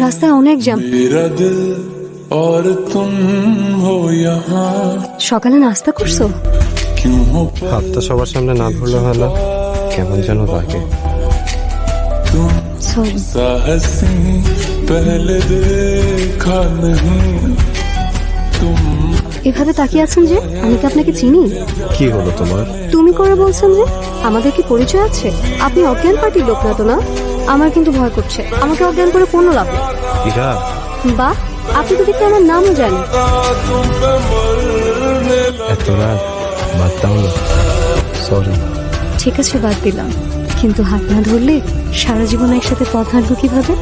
রাস্তায় অনেক জ্যাম। সকালে নাস্তা করছো? হাতটা সবার সামনে না ধরলে হলো, কেমন যেন লাগে। এভাবে তাকিয়ে আছেন যে, আমি কি আপনাকে চিনি? কি হলো তোমার? তুমি করে বলছেন যে আমাদের কি পরিচয় আছে? আপনি অজ্ঞান পার্টির লোক না তো না? আমার কিন্তু ভয় করছে, আমাকে অজ্ঞান করে কোনো লাভ নেই। ইরা, বা আপনি তো দেখতে আমার নামও জানেন। এত রাত বাদ দাও না, সরি। ঠিক আছে বাদ দিলাম, কিন্তু হাত না ধরলে সারা জীবন একসাথে পথ হাঁটবো কিভাবে?